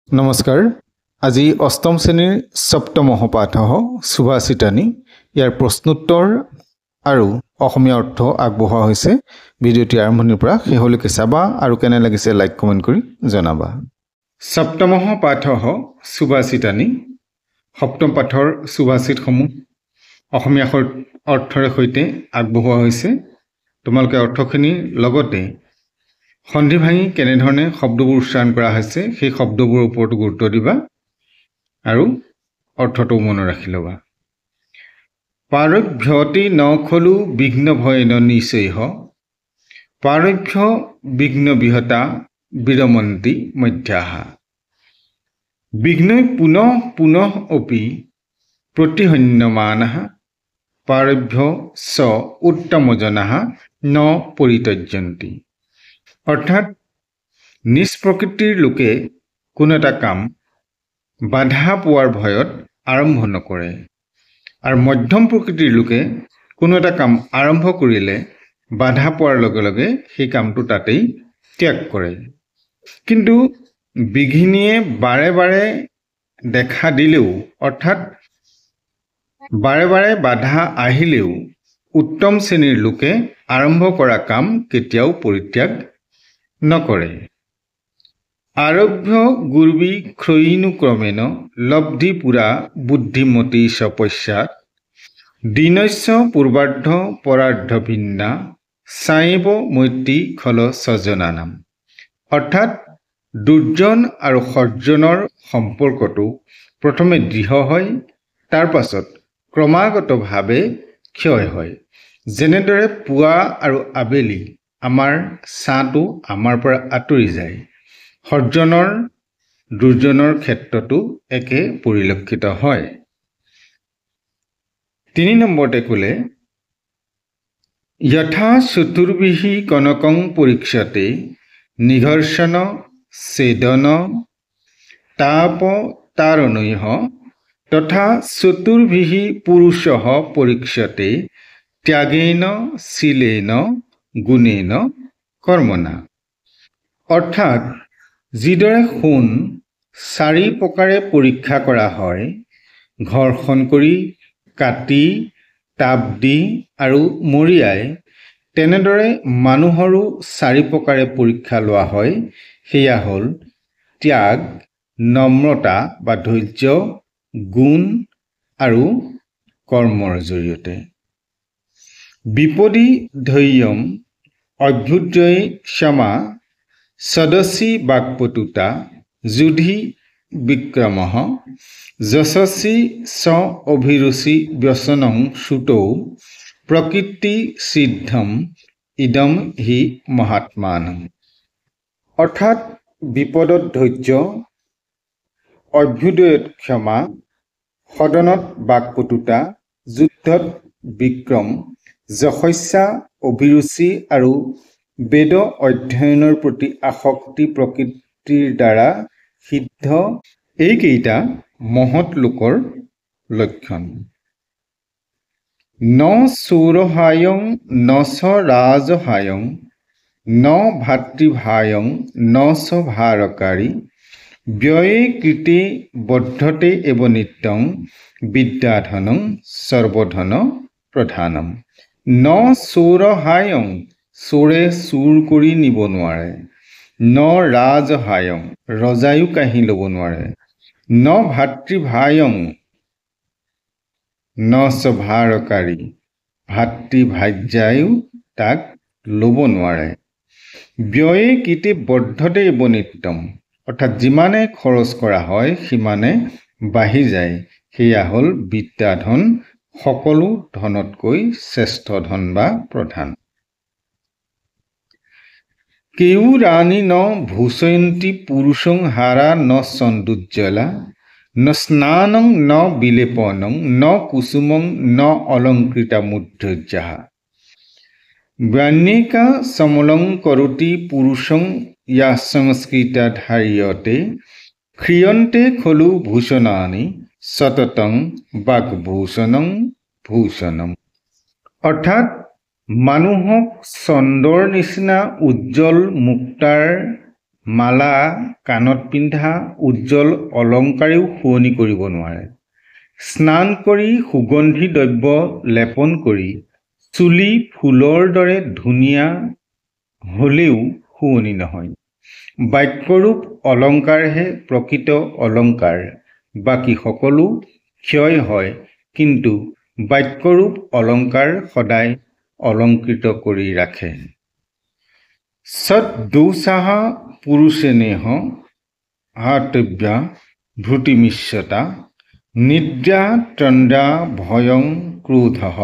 নমস্কাৰ। আজি অষ্টম শ্ৰেণীৰ সপ্তমহ পাঠহ সুভাষিতানি ইয়াৰ প্ৰশ্নোত্তৰ আৰু অসমীয়া অৰ্থ আগবঢ়োৱা হৈছে। ভিডিঅ'টি আৰম্ভণিৰ পৰা শেষলৈকে চাবা আৰু কেনে লাগিছে লাইক কমেণ্ট কৰি জনাবা। সপ্তমহ পাঠহ সুভাষিতানি সপ্তম পাঠৰ সুভাষিতসমূহ অসমীয়া অৰ্থৰে সৈতে আগবঢ়োৱা হৈছে। তোমালোকে অৰ্থখিনিৰ লগতে সন্ধি ভাঙি কেনেধৰণে শব্দবোৰ উচ্চাৰণ কৰা হৈছে সেই শব্দবোৰৰ ওপৰতো গুৰুত্ব দিবা আৰু অৰ্থটো মনত ৰাখি ল'বা। পাৰভ্যতি ন খলু বিঘ্ন ভয়েন নিশ্চয়হ পাৰভ্য বিঘ্ন বিহতা বিৰমন্তি মধ্যাহা বিঘ্নৈ পুনঃ পুনঃ অপি প্ৰতিহন্যমানঃ পাৰভ্য স উত্তমজনাঃ ন পৰিত্যজন্তি। অৰ্থাৎ নিজ প্ৰকৃতিৰ লোকে কোনো এটা কাম বাধা পোৱাৰ ভয়ত আৰম্ভ নকৰে আৰু মধ্যম প্ৰকৃতিৰ লোকে কোনো এটা কাম আৰম্ভ কৰিলে বাধা পোৱাৰ লগে লগে সেই কামটো তাতেই ত্যাগ কৰে। কিন্তু বিঘিনিয়ে বাৰে বাৰে দেখা দিলেও অৰ্থাৎ বাৰে বাৰে বাধা আহিলেও উত্তম শ্ৰেণীৰ লোকে আৰম্ভ কৰা কাম কেতিয়াও পৰিত্যাগ নকৰে। আৰভ্য গুৰ্বি ক্ষয়িনুক্ৰমেণ লব্ধি পুৰা বুদ্ধিমতী স্বপশ্চাৎ দীনস্য পূৰ্বাৰ্ধ পৰাৰ্ধ ভিন্না সায়েব মৈত্ৰী খল স্বজনানাম। অৰ্থাৎ দুৰ্জন আৰু সজ্জনৰ সম্পৰ্কটো প্ৰথমে দৃঢ় হয়, তাৰ পাছত ক্ৰমাগতভাৱে ক্ষয় হয়। যেনেদৰে পুৱা আৰু আবেলি আমাৰ ছাঁটো আমাৰ পৰা আঁতৰি যায়, সজ্জনৰ দুৰ্জনৰ ক্ষেত্ৰতো একে পৰিলক্ষিত হয়। ৩ নম্বৰতে ক'লে যথা চতুৰ্বিহি কনকং পৰীক্ষতে নিঘৰ্ষণ ছেদন তাপ তাৰণৈঃ তথা চতুৰ্বিহি পুৰুষঃ পৰীক্ষতে ত্যাগেন শীলেন গুণেন কৰ্মণা। অৰ্থাৎ যিদৰে সোণ 4 প্ৰকাৰে পৰীক্ষা কৰা হয়, ঘৰ্ষণ কৰি, কাটি, তাপ দি আৰু মৰিয়াই, তেনেদৰে মানুহৰো 4 প্ৰকাৰে পৰীক্ষা লোৱা হয়। সেয়া হ'ল ত্যাগ, নম্ৰতা বা ধৈৰ্য, গুণ আৰু কৰ্মৰ জৰিয়তে। বিপদী ধৈৰ্যম অভ্যুদয় ক্ষমা সদসী বাক্পটুতা যুধি বিক্ৰমঃ যশস্বী স অভিৰুচি ব্যসনং সুতৌ প্ৰকৃতি সিদ্ধম ইদম হি মহাত্মানম। অৰ্থাৎ বিপদত ধৈৰ্য, অভ্যুদয়ত ক্ষমা, সদনত বাকপটুতা, যুদ্ধত বিক্ৰম, যশস্যা অভিৰুচি আৰু বেদ অধ্যয়নৰ প্ৰতি আসক্তি প্ৰকৃতিৰ দ্বাৰা সিদ্ধ, এইকেইটা মহৎ লোকৰ লক্ষণ। ন চৌৰহায়ং ন চ ৰাজহায়ং ন ভাতৃভায়ং ন চ ভাৰকাৰী ব্যয়ে কৃতে বদ্ধতে এব নিত্যং বিদ্যাধনং সৰ্বধন প্ৰধানম। ন চৌৰহায়ং চোৰে চুৰ কৰি নিব নোৱাৰে, ন ৰাজহায়ং ৰজায়ো কাঢ়ি ল'ব নোৱাৰে, ন ভাতৃভায়ং ন চ ভাৰকাৰী ভাতৃ ভাৰ্যায়ো তাক ল'ব নোৱাৰে। ব্যয়ে কৃতে বদ্ধতে এব নিত্যম অৰ্থাৎ যিমানে খৰচ কৰা হয় সিমানে বাঢ়ি যায়। সেয়া হ'ল বিদ্যাধন, সকলো ধনতকৈ শ্ৰেষ্ঠ ধন বা প্ৰধান। কেয়ুৰাণী ন ভূষয়ন্তী পুৰুষং হাৰা ন সন্দুজ্জ্বলা ন স্নানং ন বিলেপনং ন কুসুমং ন অলংকৃতা মুদ্ৰজ্যাঃ ব্যান্যেকা সমলং কৰোতি পুৰুষং ইয়া সংস্কৃতা ধাৰ্যতে ক্ৰিয়ন্তে খলু ভূষণানি সততং বাকভূষণং ভূষণম। অৰ্থাৎ মানুহক চন্দৰ নিচিনা উজ্জ্বল মুক্তাৰ মালা কাণত পিন্ধা উজ্জ্বল অলংকাৰেও শুৱনি কৰিব নোৱাৰে স্নান কৰি সুগন্ধি দ্ৰব্য লেপন কৰি চুলি ফুলৰ দৰে ধুনীয়া হ'লেও শুৱনি নহয় বাক্যৰূপ অলংকাৰহে প্ৰকৃত অলংকাৰ বাকী সকলো ক্ষয় হয় কিন্তু বাক্যৰূপ অলংকাৰ সদায় অলংকৃত কৰি ৰাখে সদ্দোষাঃ পুৰুষেনেহ হাতব্যা ভূতিমিশ্যতা নিদ্ৰা তন্দ্ৰা ভয়ং ক্ৰোধঃ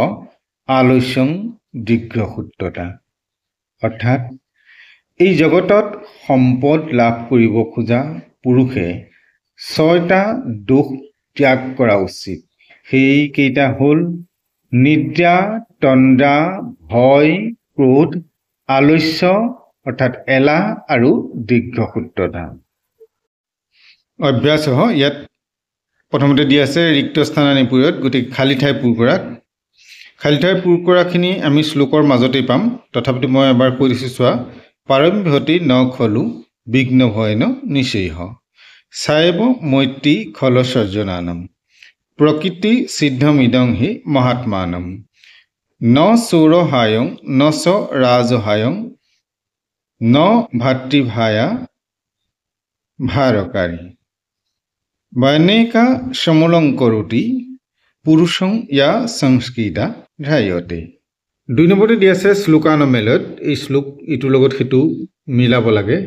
আলস্যং দীৰ্ঘসূত্ৰতা অৰ্থাৎ এই জগতত সম্পদ লাভ কৰিব খোজা পুৰুষে 6টা দোষ ত্যাগ কৰা উচিত সেইকেইটা হ'ল নিদ্ৰা তন্দ্ৰা ভয় ক্ৰোধ আলস্য অৰ্থাৎ এলাহ আৰু দীৰ্ঘসূত্ৰতা অভ্যাস ইয়াত প্ৰথমতে দিয়া আছে ৰিক্ত স্থানানি পুৰত গতিকে খালী ঠাই পূৰ কৰাত খালী ঠাই পূৰ কৰাখিনি আমি শ্লোকৰ মাজতেই পাম তথাপিতো মই এবাৰ কৈ দিছোঁ চোৱা পাৰম্ভ্যতি ন খলু বিঘ্ন ভয়েন নিচেহ সায়েব মৈত্ৰী খল সৰ্জনানম প্ৰকৃতি সিদ্ধমিদং হি মহাত্মানম ন সৌৰহায়ং ন চ ৰাজহায়ং ন ভাতৃভায়া ভাৰকাৰী বনেকা সমলং কৰোতি পুৰুষং ইয়া সংস্কৃতা ধ্যায়তে 2 নম্বৰতে দিয়া আছে শ্লোকানমেলত এই শ্লোক ইটোৰ লগত সেইটো মিলাব লাগে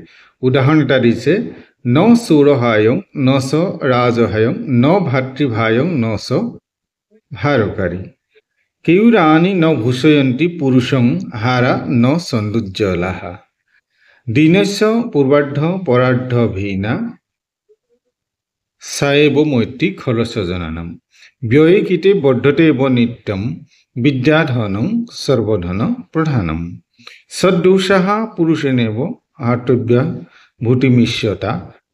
উদাহৰণ এটা দিছে ন সৌৰহায়ং ন চ ৰাজহায়ং ন ভাতৃভায়ং ন চ ভাৰকাৰী কেউৰাণি ন ভূষয়ন্তি পুৰুষং হাৰা ন সন্দুজ্জ্বলাহ দিনস্য পূৰ্বাৰ্ধ পৰাৰ্ধ ভীনা সায়েব মৈত্ৰী খলস্বজনানম ব্যয়িকিতে বৰ্ধতে এব নিত্যম বিদ্যাধনং সৰ্বধন প্ৰধানম সদ্দোষাঃ পুৰুষেনেব হাতব্যা ভূতিমিশ্যতা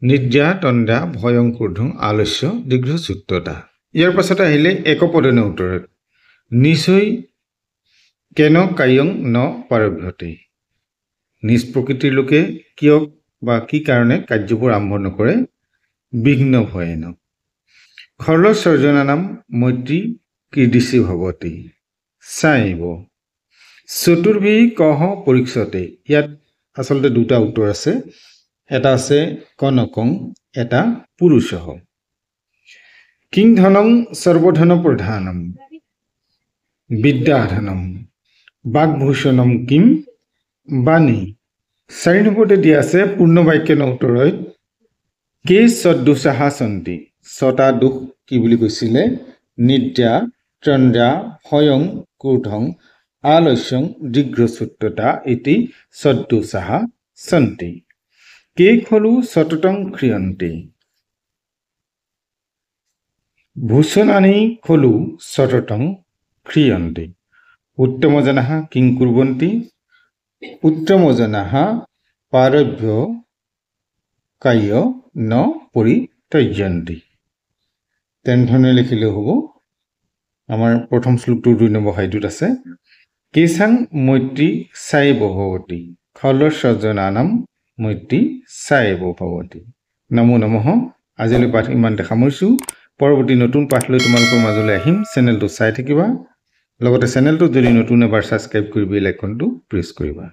নিদ্ৰা তন্দ্ৰা ভয়ং ক্ৰোধং আলস্য দীৰ্ঘসূত্ৰতা ইয়াৰ পাছত আহিলে একপদনে উত্তৰত নিশ্চয় কেন কায়ং ন পাৰভ্যতে নিজ প্ৰকৃতিৰ লোকে কিয় বা কি কাৰণে কাৰ্যবোৰ আৰম্ভ নকৰে বিঘ্ন ভয়েন খল সৰ্জনানাম মৈত্ৰী কীৰ্দিশী ভৱতি সায়েব চতুৰ্ভি কহ পৰীক্ষতে ইয়াত আচলতে দুটা উত্তৰ আছে এটা আছে কনকং এটা পুৰুষঃ কিং ধনং সৰ্বধন প্ৰধানম বিদ্যাধনম বাগভূষণম কিম বাণী 4 নম্বৰতে দিয়া আছে পূৰ্ণবাক্য উত্তৰত কে সদ্দোষাঃ সন্তি 6টা দোষ কি বুলি কৈছিলে নিদ্ৰা তন্দ্ৰা ভয়ং ক্ৰোধং আলস্যং দীৰ্ঘসূত্ৰতা ইতি সদ্দোষাঃ সন্তি কে খলু সততং ক্ৰিয়ন্তে ভূষণানি খলু সততং ক্ৰিয়ন্তে উত্তমজনাঃ কিং কুৰ্বন্তি উত্তমজনাঃ পাৰভ্য কায় ন পৰিত্যজন্তি তেনেধৰণে লিখিলেও হ'ব আমাৰ প্ৰথম শ্লোকটোৰ 2 নম্বৰ শাৰীটোত আছে কেশাং মৈত্ৰী সায়েব ভৱতি খল সৰ্জনানাম মৈত্ৰী সায়েব ভৱতি নমো নমঃ আজিলৈ পাঠ ইমানতে সামৰিছোঁ পৰৱৰ্তী নতুন পাঠ লৈ তোমালোকৰ মাজলৈ আহিম চেনেলটো চাই থাকিবা লগতে চেনেলটো যদি নতুন এবাৰ সাবস্ক্ৰাইব কৰি বেল আইকনটো প্ৰেছ কৰিবা